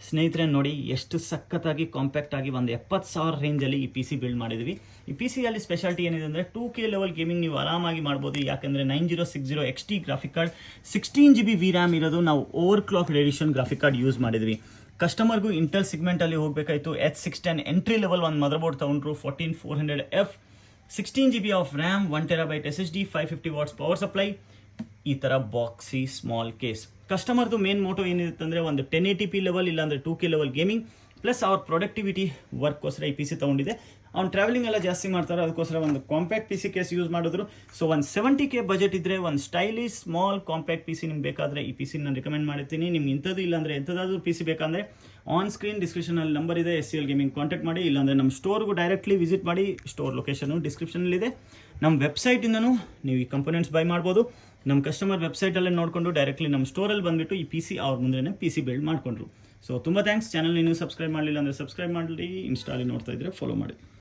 ಸ್ನೇಹಿತರೆ ನೋಡಿ ಎಷ್ಟು ಸಖತ್ತಾಗಿ ಕಾಂಪ್ಯಾಕ್ಟ್ ಆಗಿ ಒಂದು 70,000 ರೇಂಜಲ್ಲಿ ಈ ಪಿ ಸಿ ಬಿಲ್ಡ್ ಮಾಡಿದ್ವಿ. ಈ ಪಿ ಸಿಯಲ್ಲಿ ಸ್ಪೆಷಾಲಿಟಿ ಏನಿದೆ ಅಂದರೆ 2K ಲೆವೆಲ್ ಗೇಮಿಂಗ್ ನೀವು ಆರಾಮಾಗಿ ಮಾಡ್ಬೋದು. ಯಾಕಂದರೆ 9060 XT graphic card 16GB VRAM ಇರೋದು. ನಾವು over clock edition graphic card use ಮಾಡಿದ್ವಿ. ಕಸ್ಟಮರ್ಗೂ ಇಂಟೆಲ್ ಸೆಗ್ಮೆಂಟಲ್ಲಿ ಹೋಗಬೇಕಾಯಿತು. H610 ಎಂಟ್ರಿ ಲೆವೆಲ್ ಒಂದು ಮದರ್ ಬೋರ್ಡ್ ತೊಗೊಂಡ್ರು. 14400F 16GB of RAM, 1TB SSD, 550 watts power supply. ಈ ಥರ ಬಾಕ್ಸಿ ಸ್ಮಾಲ್ ಕೇಸ್. ಕಸ್ಟಮರ್ದು ಮೇನ್ ಮೋಟೋ ಏನಿರುತ್ತೆ ಅಂದರೆ ಒಂದು 1080p ಲೆವೆಲ್ ಇಲ್ಲಾಂದರೆ 2K ಲೆವೆಲ್ ಗೇಮಿಂಗ್ ಪ್ಲಸ್ ಅವ್ರ ಪ್ರೊಡಕ್ಟಿವಿಟಿ ವರ್ಕ್ಗೋಸ್ಕರ ಈ ಪಿ ಸಿ ತೊಗೊಂಡಿದೆ. ಅವ್ನು ಟ್ರಾವೆಲಿಂಗ್ ಎಲ್ಲ ಜಾಸ್ತಿ ಮಾಡ್ತಾರೆ, ಅದಕ್ಕೋಸ್ಕರ ಒಂದು compact P C case use ಮಾಡಿದ್ರು. ಸೊ ಒಂದು 70K ಬಜೆಟ್ ಇದ್ದರೆ ಒಂದು stylish small compact P C ನಿಮ್ಗೆ ಬೇಕಾದರೆ ಈ ಪಿ ಸಿ ನಾನು ರಿಕಮೆಂಡ್ ಮಾಡ್ತೀನಿ. ನಿಮ್ಗೆ ಇಂಥದ್ದು ಇಲ್ಲಾಂದರೆ ಎಂಥದ್ದಾದ್ರೂ ಪಿ ಸಿ ಬೇಕಂದರೆ ಆನ್ ಸ್ಕ್ರೀನ್ ಡಿಸ್ಕ್ರಿಪ್ಷನಲ್ಲಿ ನಂಬರ್ ಇದೆ, SCL ಗೇಮಿಂಗ್ ಕಾಂಟ್ಯಾಕ್ಟ್ ಮಾಡಿ. ಇಲ್ಲಾಂದರೆ ನಮ್ಮ ಸ್ಟೋರ್ಗೂ ಡೈರೆಕ್ಟ್ಲಿ ವಿಸಿಟ್ ಮಾಡಿ. ಸ್ಟೋರ್ ಲೊಕೇಶನು ಡಿಸ್ಕ್ರಿಪ್ಷನಲ್ಲಿದೆ. ನಮ್ಮ ವೆಬ್ಸೈಟಿಂದನೂ ನೀವು ಈ ಕಂಪೋನೆಂಟ್ಸ್ ಬೈ ಮಾಡ್ಬೋದು. ನಮ್ಮ ಕಸ್ಟಮರ್ ವೆಬ್ಸೈಟಲ್ಲೇ ನೋಡಿಕೊಂಡು ಡೈರೆಕ್ಟ್ಲಿ ನಮ್ಮ ಸ್ಟೋರಲ್ಲಿ ಬಂದುಬಿಟ್ಟು ಈ ಪಿ ಸಿ ಅವ್ರ ಮುಂದೆ ಪಿ ಸಿ ಬಿಲ್ಡ್ ಮಾಡಿಕೊಂಡ್ರು. ಸೊ ತುಂಬ ಥ್ಯಾಂಕ್ಸ್. ಚಾನಲ್ ಇನ್ನೂ ಸಬ್ಸ್ಕ್ರೈಬ್ ಮಾಡಲಿಲ್ಲ ಅಂದರೆ ಸಬ್ಸ್ಕ್ರೈಬ್ ಮಾಡಲಿ. ಇನ್ಸ್ಟಾಲಿ ನೋಡ್ತಾ ಇದ್ದರೆ ಫಾಲೋ ಮಾಡಿ.